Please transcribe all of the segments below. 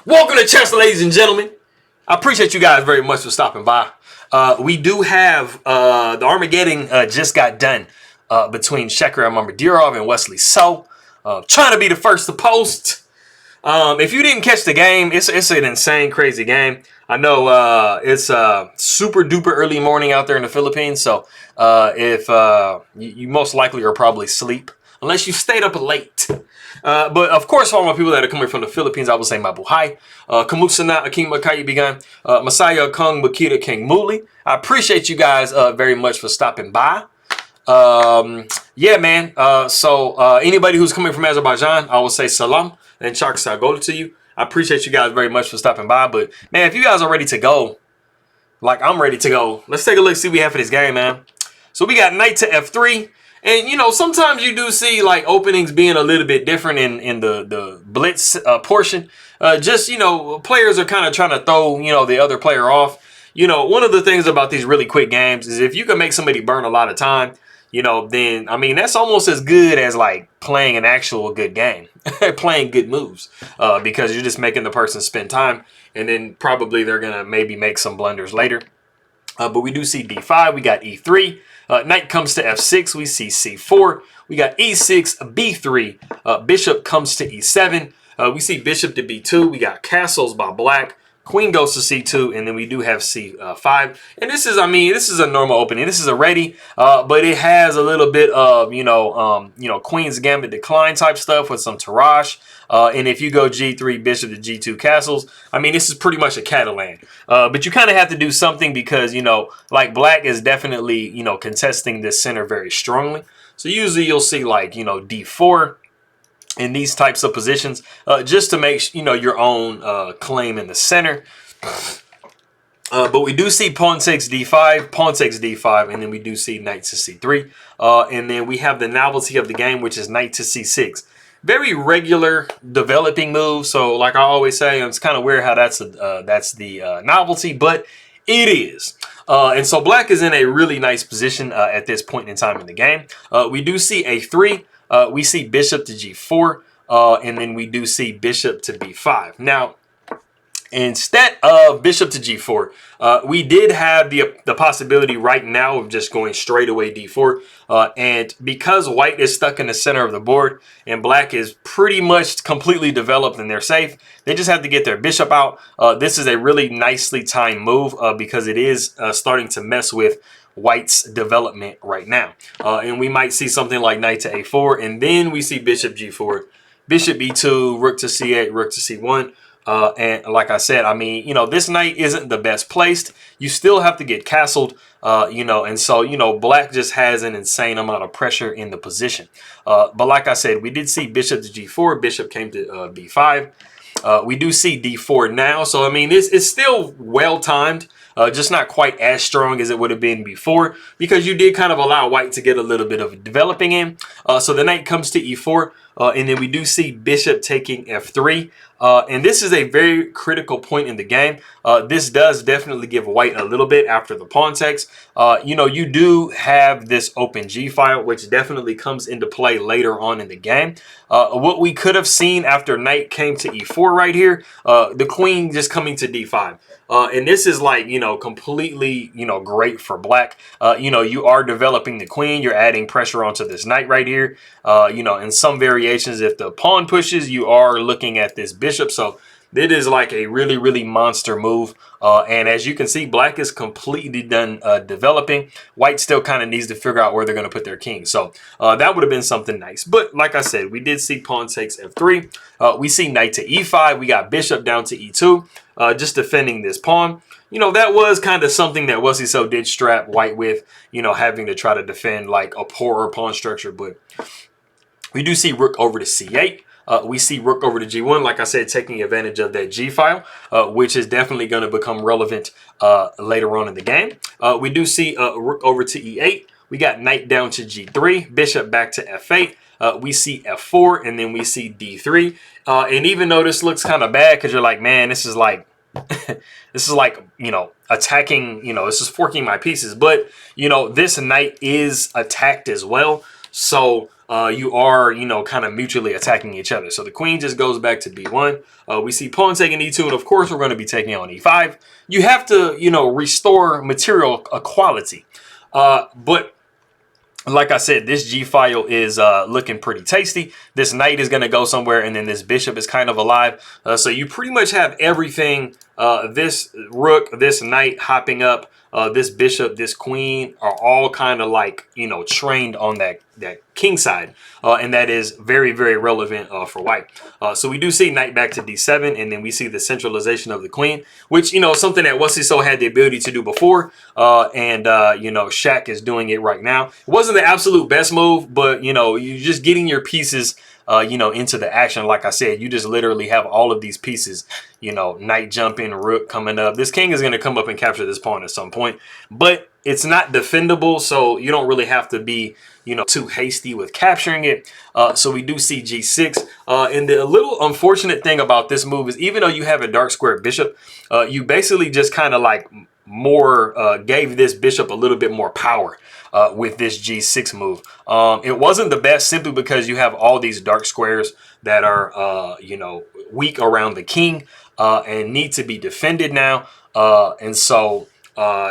Welcome to chess, ladies and gentlemen. I appreciate you guys very much for stopping by. We do have the Armageddon just got done between Shakhriyar Mamedyarov and Wesley. So, trying to be the first to post. If you didn't catch the game, it's an insane, crazy game. I know it's super duper early morning out there in the Philippines. So, if you most likely are probably asleep, unless you stayed up late. But of course, for all my people that are coming from the Philippines, I will say mabuhay. Kamusta na aking magkaibigan. Masaya kang makita kang muli. I appreciate you guys very much for stopping by. Yeah, man. So anybody who's coming from Azerbaijan, I will say salam and chak sagol to you. I appreciate you guys very much for stopping by. But man, if you guys are ready to go, like I'm ready to go, let's take a look, see what we have for this game, man. So we got knight to f3. And, you know, sometimes you do see, like, openings being a little bit different in the blitz portion. Just, you know, players are kind of trying to throw, you know, the other player off. You know, one of the things about these really quick games is if you can make somebody burn a lot of time, you know, then, I mean, that's almost as good as, like, playing an actual good game. Playing good moves. Because you're just making the person spend time. And then probably they're going to maybe make some blunders later. But we do see d5. We got e3. Knight comes to f6. We see c4. We got e6, b3. Bishop comes to e7. We see bishop to b2. We got castles by black. Queen goes to c2, and then we do have c5. And this is, I mean, this is a normal opening. This is a Reti, but it has a little bit of, Queen's Gambit decline type stuff with some Tarrasch. And if you go g3, bishop to g2 castles, I mean, this is pretty much a Catalan. But you kind of have to do something because, you know, like black is definitely, you know, contesting this center very strongly. So usually you'll see like, you know, d4 in these types of positions, just to make, you know, your own claim in the center. But we do see pawn takes d5, pawn takes d5, and then we do see knight to c3. And then we have the novelty of the game, which is knight to c6. Very regular developing move. So like I always say, it's kind of weird how that's the novelty, but it is. And so black is in a really nice position at this point in time in the game. We do see a3. We see bishop to g4, and then we do see bishop to b5. Now, instead of bishop to g4, we did have the possibility right now of just going straight away d4. And because white is stuck in the center of the board and black is pretty much completely developed and they're safe, they just have to get their bishop out. This is a really nicely timed move because it is starting to mess with white's development right now. And we might see something like knight to a4, and then we see bishop g4, bishop b2, rook to c8, rook to c1. And like I said, I mean, you know, this knight isn't the best placed. You still have to get castled, you know, and so, you know, black just has an insane amount of pressure in the position. But like I said, we did see bishop to g4, bishop came to b5. We do see d4 now. So, I mean, it's still well timed. Just not quite as strong as it would have been before because you did kind of allow white to get a little bit of developing in. So the knight comes to e4, and then we do see bishop taking f3. And this is a very critical point in the game. This does definitely give white a little bit after the pawn takes. You know, you do have this open G file, which definitely comes into play later on in the game. What we could have seen after knight came to e4 right here, the queen just coming to d5. And this is like, you know, completely, you know, great for black. You know, you are developing the queen. You're adding pressure onto this knight right here. You know, in some variations, if the pawn pushes, you are looking at this bishop. So it is like a really, really monster move. And as you can see, black is completely done developing. White still kind of needs to figure out where they're going to put their king. So that would have been something nice. But like I said, we did see pawn takes f3. We see knight to e5. We got bishop down to e2, just defending this pawn. You know, that was kind of something that Wesley so did strap white with, you know, having to try to defend like a poorer pawn structure. But we do see rook over to c8. We see rook over to g1, like I said, taking advantage of that g file, which is definitely going to become relevant later on in the game. We do see rook over to e8. We got knight down to g3, bishop back to f8. We see f4, and then we see d3. And even though this looks kind of bad because you're like, man, this is like, this is like, you know, attacking, you know, this is forking my pieces. But, you know, this knight is attacked as well. So you are, you know, kind of mutually attacking each other. So the queen just goes back to b1. We see pawn taking e2, and of course we're going to be taking on e5. You have to, you know, restore material equality. But like I said, this G file is looking pretty tasty. This knight is going to go somewhere, and then this bishop is kind of alive. So you pretty much have everything. This rook, this knight hopping up, this bishop, this queen are all kind of like, you know, trained on that king side. And that is very, very relevant for white. So we do see knight back to d7, and then we see the centralization of the queen, which, you know, something that Wesley had the ability to do before. You know, Shaq is doing it right now. It wasn't the absolute best move, but, you know, you're just getting your pieces you know, into the action. Like I said, you just literally have all of these pieces, you know, knight jumping, rook coming up. This king is going to come up and capture this pawn at some point, but it's not defendable, so you don't really have to be, you know, too hasty with capturing it. So we do see g6. And the little unfortunate thing about this move is, even though you have a dark square bishop, you basically just kind of like gave this bishop a little bit more power with this g6 move. It wasn't the best, simply because you have all these dark squares that are, you know, weak around the king and need to be defended now. And so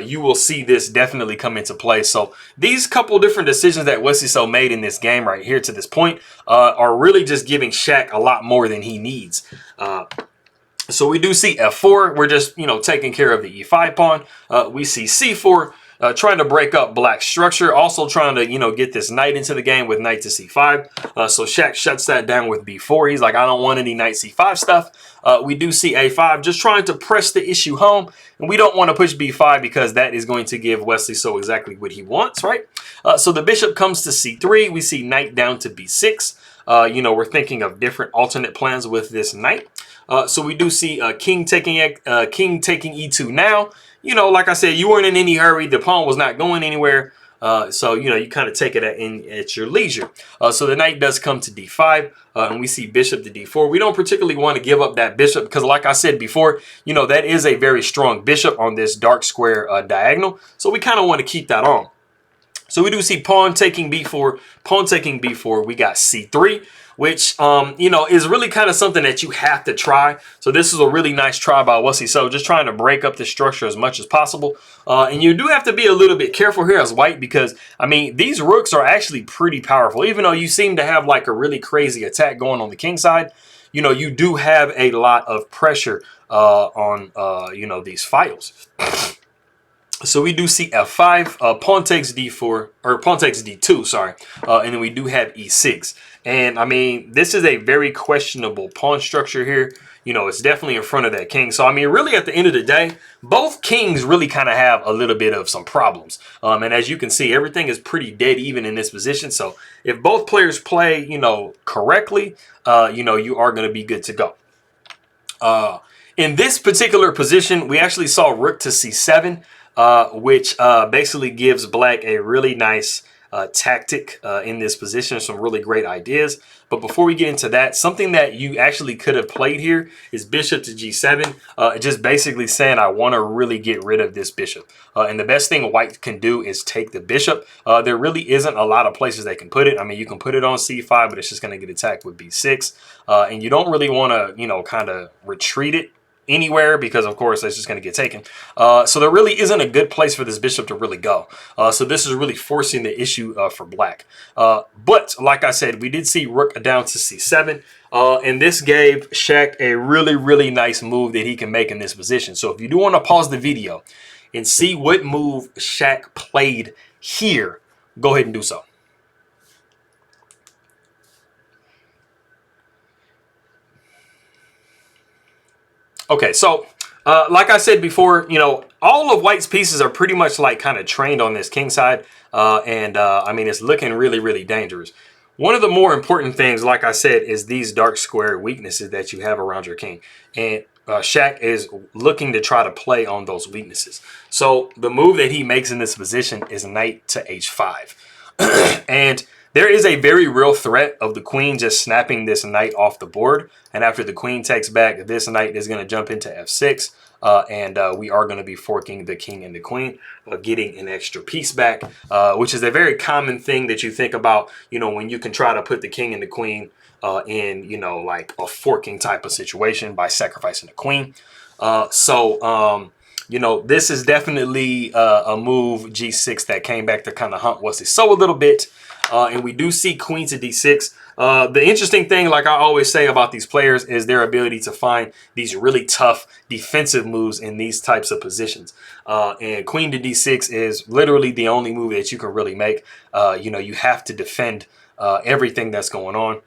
you will see this definitely come into play. So these couple different decisions that Wesley made in this game right here to this point are really just giving Shaq a lot more than he needs. So we do see f4. We're just, you know, taking care of the e5 pawn. We see c4. Trying to break up black structure, also trying to, you know, get this knight into the game with knight to c5. So Shaq shuts that down with b4. He's like, I don't want any knight c5 stuff. We do see a5, just trying to press the issue home. And we don't want to push b5 because that is going to give Wesley exactly what he wants, right? So the bishop comes to c3. We see knight down to b6. You know, we're thinking of different alternate plans with this knight. So we do see king taking e2 now. You know, like I said, you weren't in any hurry. The pawn was not going anywhere. So, you know, you kind of take it at your leisure. So the knight does come to d5, and we see bishop to d4. We don't particularly want to give up that bishop because, like I said before, you know, that is a very strong bishop on this dark square diagonal. So we kind of want to keep that on. So we do see pawn taking b4, pawn taking b4. We got c3, which, you know, is really kind of something that you have to try. So this is a really nice try by Wesley. So just trying to break up the structure as much as possible. And you do have to be a little bit careful here as white because, I mean, these rooks are actually pretty powerful. Even though you seem to have like a really crazy attack going on the king side, you know, you do have a lot of pressure on, you know, these files. So we do see f5, pawn takes d4, or pawn takes d2, sorry. And then we do have e6. And I mean, this is a very questionable pawn structure here. You know, it's definitely in front of that king. So I mean, really at the end of the day, both kings really kind of have a little bit of some problems. And as you can see, everything is pretty dead even in this position. So if both players play, you know, correctly, you know, you are going to be good to go. In this particular position, we actually saw rook to c7. Which basically gives black a really nice tactic in this position, some really great ideas. But before we get into that, something that you actually could have played here is bishop to g7, just basically saying I want to really get rid of this bishop. And the best thing white can do is take the bishop. There really isn't a lot of places they can put it. I mean, you can put it on c5, but it's just going to get attacked with b6. And you don't really want to, you know, kind of retreat it anywhere because of course it's just going to get taken. So there really isn't a good place for this bishop to really go. So this is really forcing the issue for black. But like I said, we did see rook down to c7. And this gave Shaq a really, really nice move that he can make in this position. So if you do want to pause the video and see what move Shaq played here, go ahead and do so. Okay, so like I said before, you know, all of white's pieces are pretty much like kind of trained on this king side. I mean, it's looking really, really dangerous. One of the more important things, like I said, is these dark square weaknesses that you have around your king. And Shaq is looking to try to play on those weaknesses. So the move that he makes in this position is knight to h5. And There is a very real threat of the queen just snapping this knight off the board. And after the queen takes back, this knight is going to jump into f6. And we are going to be forking the king and the queen, getting an extra piece back, which is a very common thing that you think about, you know, when you can try to put the king and the queen in, you know, like a forking type of situation by sacrificing the queen. You know, this is definitely a move, g6, that came back to kind of hunt Wesley So a little bit. And we do see queen to d6. The interesting thing, like I always say about these players, is their ability to find these really tough defensive moves in these types of positions. And queen to d6 is literally the only move that you can really make. You know, you have to defend everything that's going on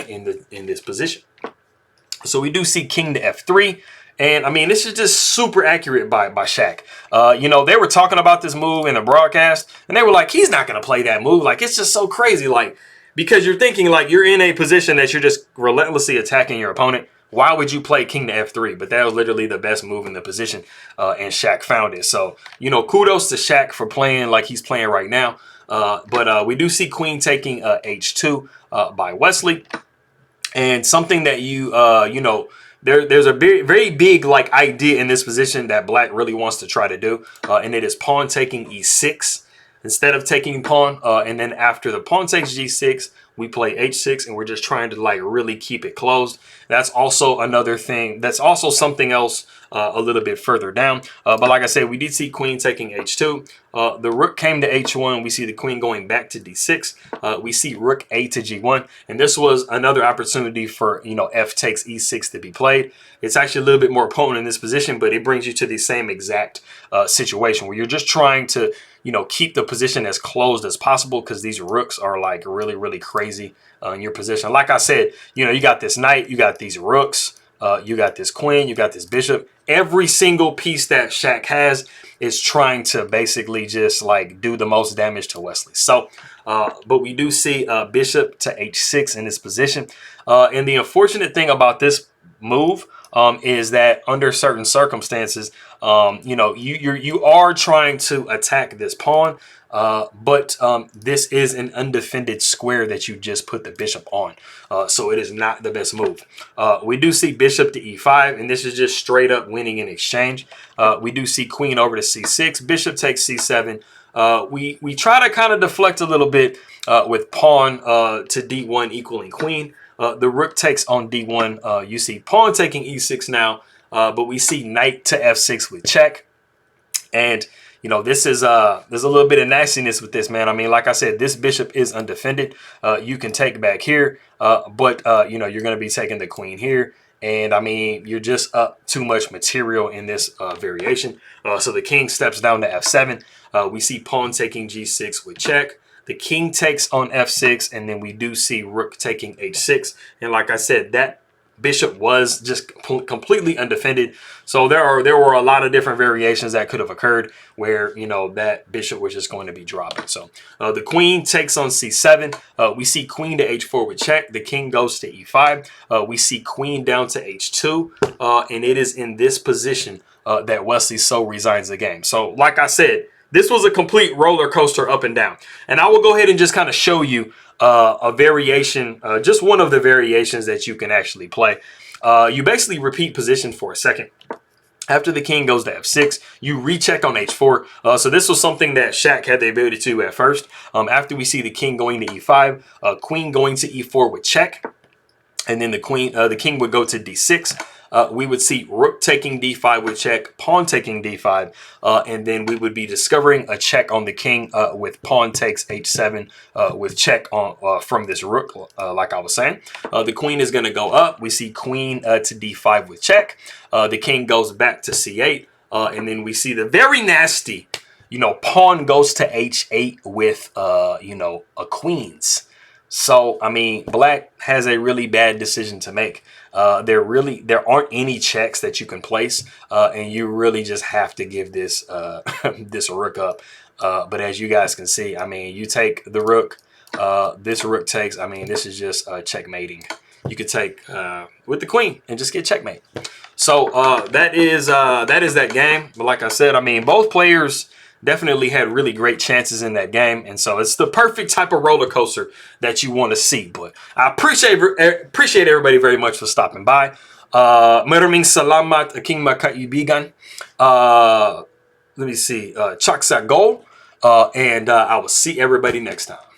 in this position. So we do see king to f3. And I mean, this is just super accurate by Shaq. You know, they were talking about this move in the broadcast, and they were like, he's not going to play that move. Like, it's just so crazy. Like, because you're thinking like you're in a position that you're just relentlessly attacking your opponent. Why would you play king to f3? But that was literally the best move in the position, and Shaq found it. So, you know, kudos to Shaq for playing like he's playing right now. But we do see queen taking h2 by Wesley. And something that you know, there's a very big like idea in this position that black really wants to try to do, and it is pawn taking e6 instead of taking pawn. And then after the pawn takes g6, we play h6, and we're just trying to like really keep it closed. That's also another thing. That's also something else a little bit further down. But like I said, we did see queen taking h2. The rook came to h1. We see the queen going back to d6. We see rook a to g1. And this was another opportunity for, you know, f takes e6 to be played. It's actually a little bit more potent in this position, but it brings you to the same exact situation where you're just trying to, you know, keep the position as closed as possible, because these rooks are like really crazy in your position. Like I said, you know, you got this knight, you got these rooks, you got this queen, you got this bishop. Every single piece that Shaq has is trying to basically just like do the most damage to Wesley. So, but we do see bishop to h6 in this position. And the unfortunate thing about this move is that under certain circumstances, you know, you are trying to attack this pawn, but this is an undefended square that you just put the bishop on. So it is not the best move. We do see bishop to e5, and this is just straight up winning in exchange. We do see queen over to c6, bishop takes c7. We try to kind of deflect a little bit with pawn to d1 equaling queen. The rook takes on d1. You see pawn taking e6 now, but we see knight to f6 with check. And, you know, this is there's a little bit of nastiness with this, man. I mean, like I said, this bishop is undefended. You can take back here, but, you know, you're going to be taking the queen here. And, I mean, you're just up too much material in this variation. So the king steps down to f7. We see pawn taking g6 with check. The king takes on f6, and then we do see rook taking h6. And like I said, that bishop was just completely undefended. So there were a lot of different variations that could have occurred where, you know, that bishop was just going to be dropping. So the queen takes on c7. We see queen to h4 with check. The king goes to e5. We see queen down to h2. And it is in this position that Wesley So resigns the game. So like I said, this was a complete roller coaster up and down. And I will go ahead and just kind of show you a variation, just one of the variations that you can actually play. You basically repeat position for a second. After the king goes to f6, you recheck on h4. So this was something that Shaq had the ability to do at first. After we see the king going to e5, queen going to e4 with check. And then the king would go to d6. We would see rook taking d5 with check, pawn taking d5, and then we would be discovering a check on the king with pawn takes h7 with check on from this rook, like I was saying. The queen is going to go up. We see queen to d5 with check. The king goes back to c8, and then we see the very nasty, you know, pawn goes to h8 with, you know, a queens. So, I mean, black has a really bad decision to make. There aren't any checks that you can place, and you really just have to give this this rook up. But as you guys can see, I mean, you take the rook, this rook takes. I mean, this is just checkmating. You could take with the queen and just get checkmate. So that is that game. But like I said, I mean, both players definitely had really great chances in that game. And so it's the perfect type of roller coaster that you want to see. But I appreciate everybody very much for stopping by. Maraming salamat aking makaibigan. Let me see. Chak sa goal. And I will see everybody next time.